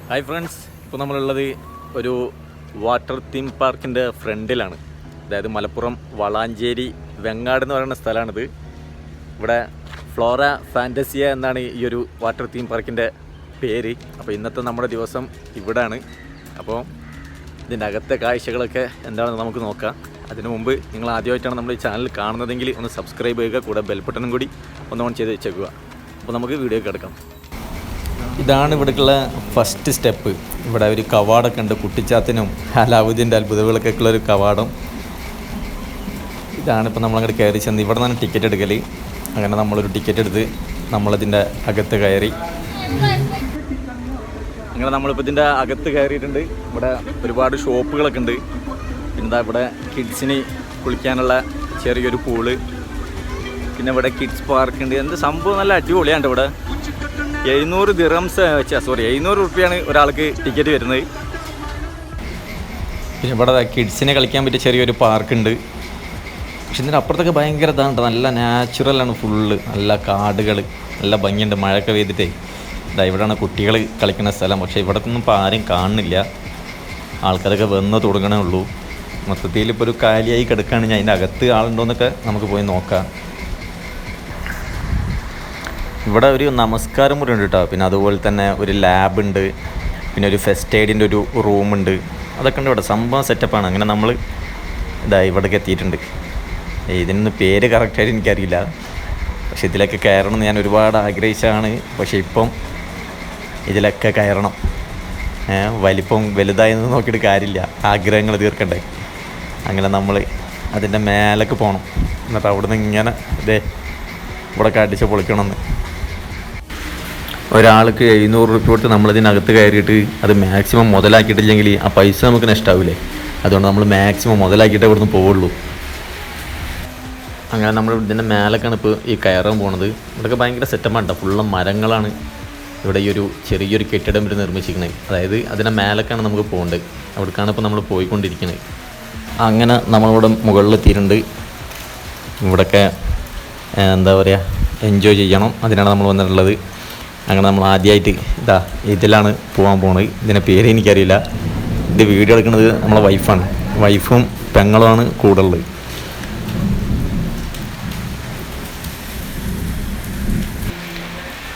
Hi friends, ഇപ്പോൾ നമ്മളുള്ളത് ഒരു വാട്ടർ തീം പാർക്കിൻ്റെ ഫ്രണ്ടിലാണ്. അതായത് മലപ്പുറം വളാഞ്ചേരി വെങ്ങാട് എന്ന് പറയുന്ന സ്ഥലമാണിത്. ഇവിടെ ഫ്ലോറ ഫാൻറ്റസിയ എന്നാണ് ഈ ഒരു വാട്ടർ തീം പാർക്കിൻ്റെ പേര്. അപ്പോൾ ഇന്നത്തെ നമ്മുടെ ദിവസം ഇവിടാണ്. അപ്പോൾ ഇതിൻ്റെ അകത്തെ കാഴ്ചകളൊക്കെ എന്താണെന്ന് നമുക്ക് നോക്കാം. അതിനു മുമ്പ് നിങ്ങൾ ആദ്യമായിട്ടാണ് നമ്മൾ ഈ ചാനൽ കാണുന്നതെങ്കിൽ ഒന്ന് സബ്സ്ക്രൈബ് ചെയ്യുക, കൂടെ ബെൽ ബട്ടണും കൂടി ഒന്ന് ഓൺ ചെയ്ത് വെച്ചേക്കുക. അപ്പോൾ നമുക്ക് വീഡിയോ കിടക്കാം. ഇതാണ് ഇവിടേക്കുള്ള ഫസ്റ്റ് സ്റ്റെപ്പ്. ഇവിടെ ഒരു കവാടമൊക്കെ ഉണ്ട്, കുട്ടിച്ചാത്തിനും അലാവുദ്ദീൻ്റെ അത്ഭുതങ്ങളൊക്കെ ഉള്ളൊരു കവാടം. ഇതാണ് ഇപ്പോൾ നമ്മളങ്ങോട്ട് കയറി ചെന്ന് ഇവിടെ നിന്നാണ് ടിക്കറ്റ് എടുക്കൽ. അങ്ങനെ നമ്മളൊരു ടിക്കറ്റ് എടുത്ത് നമ്മളതിൻ്റെ അകത്ത് കയറി. അങ്ങനെ നമ്മളിപ്പോൾ ഇതിൻ്റെ അകത്ത് കയറിയിട്ടുണ്ട്. ഇവിടെ ഒരുപാട് ഷോപ്പുകളൊക്കെ ഉണ്ട്. പിന്നെ ഇവിടെ കിഡ്സിന് കുളിക്കാനുള്ള ചെറിയൊരു പൂള്, പിന്നെ ഇവിടെ കിഡ്സ് പാർക്ക് ഉണ്ട്. എന്ത് സംഭവം നല്ല അടിപൊളിയാണ്. ഇവിടെ 700 രൂപയാണ് ഒരാൾക്ക് ടിക്കറ്റ് വരുന്നത്. പിന്നെ ഇവിടെ കിഡ്സിനെ കളിക്കാൻ പറ്റിയ ചെറിയൊരു പാർക്കുണ്ട്. പക്ഷെ ഇതിൻ്റെ അപ്പുറത്തൊക്കെ ഭയങ്കര ഇതാണ്, നല്ല നാച്ചുറലാണ് ഫുള്ള്. നല്ല കാടുകൾ, നല്ല ഭംഗിയുണ്ട്. മഴയൊക്കെ പെയ്തിട്ടേ ഇവിടെയാണ് കുട്ടികൾ കളിക്കുന്ന സ്ഥലം. പക്ഷേ ഇവിടെ ഒന്നും ഇപ്പോൾ ആരും കാണുന്നില്ല. ആൾക്കാരൊക്കെ വന്ന് തുടങ്ങണേ ഉള്ളൂ. മൊത്തത്തിൽ ഇപ്പോൾ ഒരു കാലിയായി കിടക്കുകയാണ്. ഞാൻ അതിൻ്റെ അകത്ത് ആളുണ്ടോയെന്നൊക്കെ നമുക്ക് പോയി നോക്കാം. ഇവിടെ ഒരു നമസ്കാരം മുറി ഉണ്ട് കേട്ടോ. പിന്നെ അതുപോലെ തന്നെ ഒരു ലാബുണ്ട്, പിന്നെ ഒരു ഫസ്റ്റ് എയ്ഡിൻ്റെ ഒരു റൂമുണ്ട്. അതൊക്കെ ഉണ്ട് ഇവിടെ. സംഭവം സെറ്റപ്പാണ്. അങ്ങനെ നമ്മൾ ഇവിടേക്ക് എത്തിയിട്ടുണ്ട്. ഇതിനൊന്നും പേര് കറക്റ്റായിട്ട് എനിക്കറിയില്ല. പക്ഷെ ഇതിലൊക്കെ കയറണമെന്ന് ഞാൻ ഒരുപാട് ആഗ്രഹിച്ചാണ്. പക്ഷേ ഇപ്പം ഇതിലൊക്കെ കയറണം. വലിപ്പം വലുതായെന്ന് നോക്കിയിട്ട് കാര്യമില്ല, ആഗ്രഹങ്ങൾ തീർക്കണ്ടേ. അങ്ങനെ നമ്മൾ അതിൻ്റെ മേലേക്ക് പോകണം. എന്നിട്ട് അവിടെ നിന്ന് ഇങ്ങനെ ഇവിടെ അടിച്ച് പൊളിക്കണമെന്ന്. ഒരാൾക്ക് 700 രൂപ തൊട്ട് നമ്മളിതിനകത്ത് കയറിയിട്ട് അത് മാക്സിമം മുതലാക്കിയിട്ടില്ലെങ്കിൽ ആ പൈസ നമുക്ക് നഷ്ടമാവില്ലേ. അതുകൊണ്ട് നമ്മൾ മാക്സിമം മുതലാക്കിയിട്ടേ ഇവിടുന്ന് പോവുള്ളൂ. അങ്ങനെ നമ്മൾ ഇതിൻ്റെ മേലേക്കാണ് ഇപ്പോൾ ഈ കയറാൻ പോണത്. ഇവിടെയൊക്കെ ഭയങ്കര സെറ്റപ്പാണ്. ഫുള്ള് മരങ്ങളാണ്. ഇവിടെ ഈ ഒരു ചെറിയൊരു കെട്ടിടം ഇവർ നിർമ്മിച്ചിരിക്കുന്നത്. അതായത് അതിൻ്റെ മേലേക്കാണ് നമുക്ക് പോകേണ്ടത്. അവിടേക്കാണ് ഇപ്പോൾ നമ്മൾ പോയിക്കൊണ്ടിരിക്കുന്നത്. അങ്ങനെ നമ്മളിവിടെ മുകളിലെത്തിയിട്ടുണ്ട്. ഇവിടെയൊക്കെ എന്താ പറയുക, എൻജോയ് ചെയ്യണം. അതിനാണ് നമ്മൾ വന്നിട്ടുള്ളത്. അങ്ങനെ നമ്മൾ ആദ്യമായിട്ട് ഇതിലാണ് പോകാൻ പോകുന്നത്. ഇതിൻ്റെ പേര് എനിക്കറിയില്ല. ഇത് വീഡിയോ എടുക്കുന്നത് നമ്മളെ വൈഫാണ്. വൈഫും പെങ്ങളുമാണ് കൂടെ ഉള്ളത്.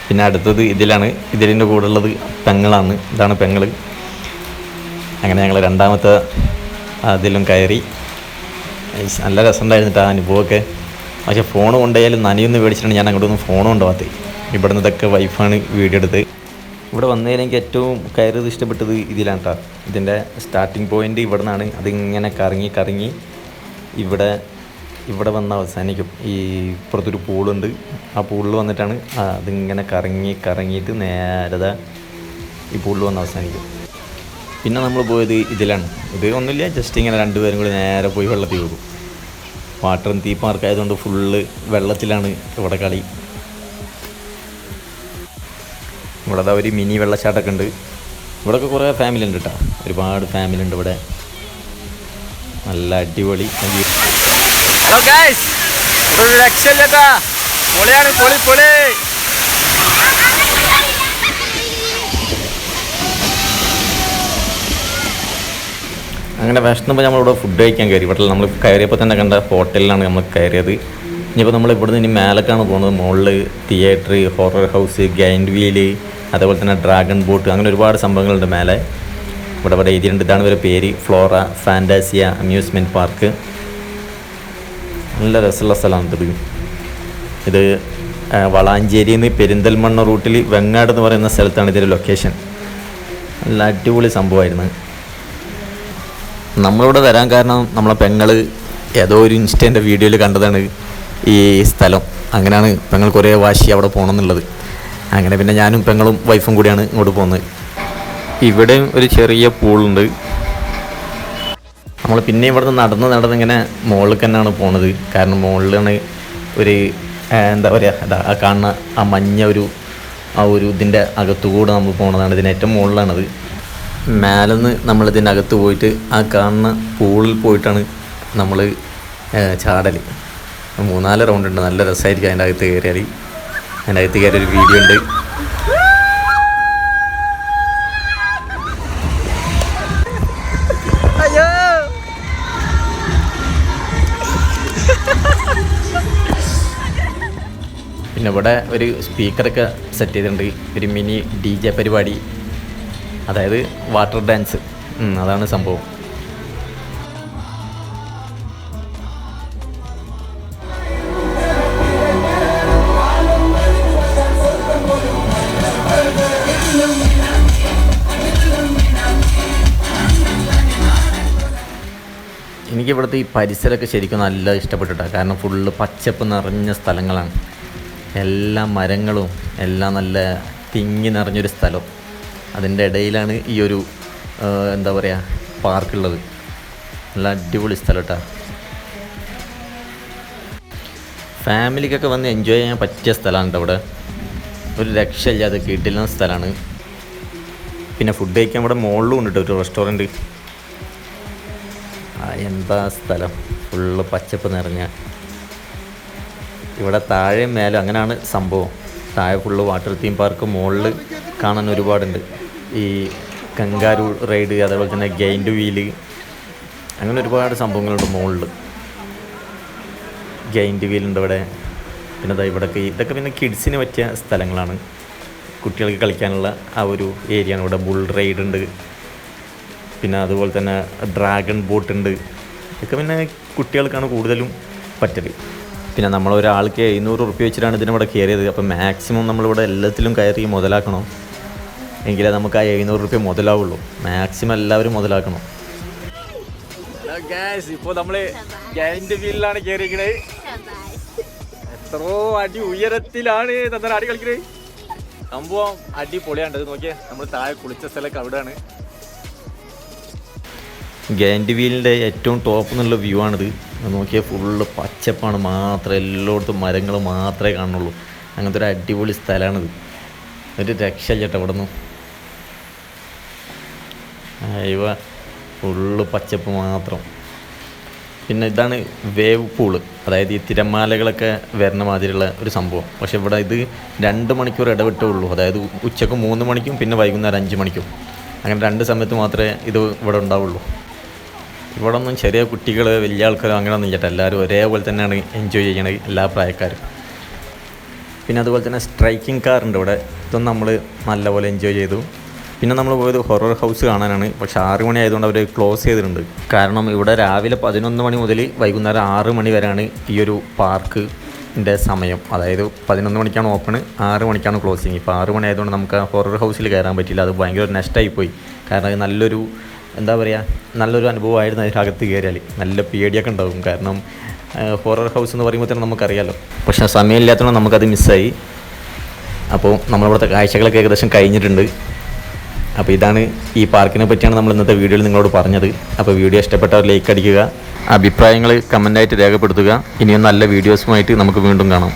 പിന്നെ അടുത്തത് ഇതിലാണ്. ഇതിൻ്റെ കൂടെ ഉള്ളത് പെങ്ങളാണ്. ഇതാണ് പെങ്ങൾ. അങ്ങനെ ഞങ്ങൾ രണ്ടാമത്തെ അതിലും കയറി. നല്ല രസമുണ്ടായിരുന്നിട്ട് ആ അനുഭവമൊക്കെ. പക്ഷേ ഫോൺ കൊണ്ടുപോയാലും നനയൊന്ന് മേടിച്ചിട്ടാണ് ഞാൻ അങ്ങോട്ടൊന്നും ഫോൺ കൊണ്ടുപോകാത്തത്. ഇവിടെ നിന്നതൊക്കെ വൈഫാണ് വീഡിയോ എടുത്ത്. ഇവിടെ വന്നതിൽ എനിക്ക് ഏറ്റവും കയറിയത് ഇഷ്ടപ്പെട്ടത് ഇതിലാണ് കേട്ടോ. ഇതിൻ്റെ സ്റ്റാർട്ടിങ് പോയിൻ്റ് ഇവിടെ നിന്നാണ്. അതിങ്ങനെ കറങ്ങി ഇവിടെ വന്ന് അവസാനിക്കും. ഈ ഇപ്പുറത്തൊരു പൂളുണ്ട്. ആ പൂളിൽ വന്നിട്ടാണ് അതിങ്ങനെ കറങ്ങിയിട്ട് നേരെ ഈ പൂളിൽ വന്ന് അവസാനിക്കും. പിന്നെ നമ്മൾ പോയത് ഇതിലാണ്. ഇത് ഒന്നുമില്ല, ജസ്റ്റ് ഇങ്ങനെ രണ്ടുപേരും കൂടി നേരെ പോയി വെള്ളത്തിൽ പോകും. വാട്ടർ തീം പാർക്ക് ആയതുകൊണ്ട് ഫുള്ള് വെള്ളത്തിലാണ് ഇവിടെ കളി. ഇവിടെ ഒരു മിനി വെള്ളച്ചാട്ടമൊക്കെ ഉണ്ട്. ഇവിടെയൊക്കെ കുറേ ഫാമിലി ഉണ്ട് കേട്ടോ. ഒരുപാട് ഫാമിലി ഉണ്ട് ഇവിടെ. നല്ല അടിപൊളി. ഹലോ ഗൈസ്, ഒരു രക്ഷയില്ലട്ടാ. പൊളിയാണ്, പൊളി. അങ്ങനെ വിശന്നപ്പോൾ നമ്മളിവിടെ ഫുഡ് കഴിക്കാൻ കയറി. ഇവിടെ നമ്മൾ കയറിയപ്പോൾ തന്നെ കണ്ട ഹോട്ടലിലാണ് നമ്മൾ കയറിയത്. ഇനിയിപ്പോൾ നമ്മൾ ഇവിടുന്ന് ഇനി മേലേക്കാണ് പോകുന്നത്. മുകളിൽ തിയേറ്റർ, ഹൊറർ ഹൗസ്, ഗൈൻഡ് വീല്, അതേപോലെ തന്നെ ഡ്രാഗൺ ബോട്ട്, അങ്ങനെ ഒരുപാട് സംഭവങ്ങളുണ്ട് മേലെ. ഇവിടെ എഴുതിയിട്ടുണ്ട്. ഇതാണ് ഇവരുടെ പേര്, ഫ്ലോറ ഫാൻറ്റാസിയ അമ്യൂസ്മെൻറ്റ് പാർക്ക്. നല്ല രസമുള്ള സ്ഥലമാണ് ഇത്. വളാഞ്ചേരിയിൽ നിന്ന് പെരിന്തൽമണ്ണ റൂട്ടിൽ വെങ്ങാട് എന്ന് പറയുന്ന സ്ഥലത്താണ് ഇതിൻ്റെ ലൊക്കേഷൻ. നല്ല അടിപൊളി സംഭവമായിരുന്നു. നമ്മളിവിടെ വരാൻ കാരണം നമ്മളെ പെങ്ങൾ ഏതോ ഒരു ഇൻസ്റ്റൻ്റെ വീഡിയോയിൽ കണ്ടതാണ് ഈ സ്ഥലം. അങ്ങനെയാണ് പെങ്ങൾക്ക് ഒരേ വാശി അവിടെ പോകണമെന്നുള്ളത്. അങ്ങനെ പിന്നെ ഞാനും പെങ്ങളും വൈഫും കൂടിയാണ് ഇങ്ങോട്ട് പോകുന്നത്. ഇവിടെയും ഒരു ചെറിയ പൂളുണ്ട്. നമ്മൾ പിന്നെ ഇവിടുന്ന് നടന്നിങ്ങനെ മുകളിൽ തന്നെയാണ് പോണത്. കാരണം മുകളിലാണ് ഒരു എന്താ പറയുക, ആ കാണുന്ന ആ മഞ്ഞ ഒരു ഇതിൻ്റെ അകത്തുകൂടെ നമ്മൾ പോണതാണ്. ഇതിന് ഏറ്റവും മുകളിലാണത്. മേലെന്ന് നമ്മളിതിൻ്റെ അകത്ത് പോയിട്ട് ആ കാണുന്ന പൂളിൽ പോയിട്ടാണ് നമ്മൾ ചാടൽ. 3-4 റൗണ്ട് ഉണ്ട്. നല്ല രസമായിരിക്കും അതിൻ്റെ അകത്ത് കയറിയാൽ. അതിൻ്റെ അകത്ത് കയറിയൊരു വീഡിയോ ഉണ്ട്. പിന്നെ ഇവിടെ ഒരു സ്പീക്കറൊക്കെ സെറ്റ് ചെയ്തിട്ടുണ്ട്, ഒരു മിനി DJ പരിപാടി, അതായത് വാട്ടർ ഡാൻസ്. അതാണ് സംഭവം. എനിക്കിവിടുത്തെ ഈ പരിസരമൊക്കെ ശരിക്കും നല്ല ഇഷ്ടപ്പെട്ടിട്ടാണ്. കാരണം ഫുള്ള് പച്ചപ്പ് നിറഞ്ഞ സ്ഥലങ്ങളാണ്, എല്ലാ മരങ്ങളും എല്ലാം നല്ല തിങ്ങി നിറഞ്ഞൊരു സ്ഥലം. അതിൻ്റെ ഇടയിലാണ് ഈ ഒരു എന്താ പറയുക പാർക്കുള്ളത്. നല്ല അടിപൊളി സ്ഥലം കേട്ടോ. ഫാമിലിക്കൊക്കെ വന്ന് എൻജോയ് ചെയ്യാൻ പറ്റിയ സ്ഥലമാണ് കേട്ടോ. ഇവിടെ ഒരു രക്ഷയില്ലാതെ കിട്ടില്ല സ്ഥലമാണ്. പിന്നെ ഫുഡ് കഴിക്കാൻ ഇവിടെ മുകളിലും ഉണ്ട് കേട്ടോ ഒരു റെസ്റ്റോറൻറ്റ്. എന്താ സ്ഥലം, ഫുള്ള് പച്ചപ്പ് നിറഞ്ഞ. ഇവിടെ താഴെയും മേലും അങ്ങനെയാണ് സംഭവം. താഴെ ഫുള്ള് വാട്ടർ തീം പാർക്ക്, മുകളിൽ കാണാൻ ഒരുപാടുണ്ട്. ഈ കങ്കാരു റൈഡ്, അതേപോലെ തന്നെ ഗെയിൻഡ് വീല്, അങ്ങനെ ഒരുപാട് സംഭവങ്ങളുണ്ട് മുകളിൽ. ഗെയിൻഡ് വീലുണ്ട് ഇവിടെ. പിന്നെ ഇതൊക്കെ പിന്നെ കിഡ്സിന് പറ്റിയ സ്ഥലങ്ങളാണ്, കുട്ടികൾക്ക് കളിക്കാനുള്ള ആ ഒരു ഏരിയയാണ്. ഇവിടെ ബുൾ റൈഡ് ഉണ്ട്, പിന്നെ അതുപോലെ തന്നെ ഡ്രാഗൺ ബോട്ട് ഉണ്ട്. ഇതൊക്കെ പിന്നെ കുട്ടികൾക്കാണ് കൂടുതലും പറ്റല്. പിന്നെ നമ്മളൊരാൾക്ക് 700 റുപ്യ വെച്ചിട്ടാണ് ഇതിനിവിടെ കയറിയത്. അപ്പോൾ മാക്സിമം നമ്മളിവിടെ എല്ലാത്തിലും കയറി മുതലാക്കണം, എങ്കിലേ നമുക്ക് ആ 700 റുപ്യ മുതലാവുള്ളൂ. മാക്സിമം എല്ലാവരും മുതലാക്കണം. ഇപ്പോൾ നമ്മൾ ഗൈൻഡ് വീലിലാണ് കയറിയിരിക്കണത്. എത്രയോ അടി ഉയരത്തിലാണ് അടി കളിക്കുന്നത്. സംഭവം അടിപൊളിയാണ്ടത്. നോക്കിയേ, നമ്മൾ താഴെ കുളിച്ച സ്ഥലമൊക്കെ അവിടെയാണ്. ഗൈൻഡ് വീലിൻ്റെ ഏറ്റവും ടോപ്പ് എന്നുള്ള വ്യൂ ആണിത്. നോക്കിയാൽ ഫുള്ള് പച്ചപ്പാണ് മാത്രമേ, എല്ലായിടത്തും മരങ്ങൾ മാത്രമേ കാണുള്ളൂ. അങ്ങനത്തെ ഒരു അടിപൊളി സ്ഥലമാണിത്. ഒരു രക്ഷയില്ല കേട്ടോ ഇവിടെ നിന്ന്. ഇവ ഫുള്ള് പച്ചപ്പ് മാത്രം. പിന്നെ ഇതാണ് വേവ് പൂള്, അതായത് ഈ തിരമാലകളൊക്കെ വരുന്ന മാതിരിയുള്ള ഒരു സംഭവം. പക്ഷെ ഇവിടെ ഇത് 2 മണിക്കൂർ ഇടവിട്ടേ ഉള്ളൂ. അതായത് ഉച്ചക്ക് 3 മണിക്കും പിന്നെ വൈകുന്നേരം 5 മണിക്കും. അങ്ങനെ 2 സമയത്ത് മാത്രമേ ഇത് ഇവിടെ ഉണ്ടാവുള്ളൂ. ഇവിടെ ഒന്നും ചെറിയ കുട്ടികൾ വലിയ ആൾക്കാരോ അങ്ങനെയൊന്നും ഇല്ല. എല്ലാവരും ഒരേപോലെ തന്നെയാണ് എൻജോയ് ചെയ്യണത്, എല്ലാ പ്രായക്കാരും. പിന്നെ അതുപോലെ തന്നെ സ്ട്രൈക്കിംഗ് കാർ ഉണ്ട് ഇവിടെ. ഇതൊന്നും നമ്മൾ നല്ലപോലെ എൻജോയ് ചെയ്തു. പിന്നെ നമ്മൾ പോയത് ഹൊറർ ഹൗസ് കാണാനാണ്. പക്ഷേ 6 മണി ആയതുകൊണ്ട് അവർ ക്ലോസ് ചെയ്തിട്ടുണ്ട്. കാരണം ഇവിടെ രാവിലെ 11 മണി മുതൽ വൈകുന്നേരം 6 മണി വരെയാണ് ഈ ഒരു പാർക്കിൻ്റെ സമയം. അതായത് 11 മണിക്കാണ് ഓപ്പൺ, 6 മണിക്കാണ് ക്ലോസിങ്. ഇപ്പോൾ 6 മണി ആയതുകൊണ്ട് നമുക്ക് ആ ഹൊറർ ഹൗസിൽ കയറാൻ പറ്റില്ല. അത് ഭയങ്കര നഷ്ടമായിപ്പോയി. കാരണം അത് നല്ലൊരു എന്താ പറയുക, നല്ലൊരു അനുഭവമായിരുന്നു. അതിനകത്ത് കയറിയാൽ നല്ല പേടിയൊക്കെ ഉണ്ടാകും. കാരണം ഹൊറർ ഹൗസ് എന്ന് പറയുമ്പോൾ തന്നെ നമുക്കറിയാമല്ലോ. പക്ഷേ സമയമില്ലാത്തതുകൊണ്ട് നമുക്കത് മിസ്സായി. അപ്പോൾ നമ്മളിവിടുത്തെ കാഴ്ചകളൊക്കെ ഏകദേശം കഴിഞ്ഞിട്ടുണ്ട്. അപ്പോൾ ഇതാണ് ഈ പാർക്കിനെ പറ്റിയാണ് നമ്മൾ ഇന്നത്തെ വീഡിയോയിൽ നിങ്ങളോട് പറഞ്ഞത്. അപ്പോൾ വീഡിയോ ഇഷ്ടപ്പെട്ടവർ ലൈക്ക് അടിക്കുക, അഭിപ്രായങ്ങൾ കമൻ്റായിട്ട് രേഖപ്പെടുത്തുക. ഇനിയും നല്ല വീഡിയോസുമായിട്ട് നമുക്ക് വീണ്ടും കാണാം.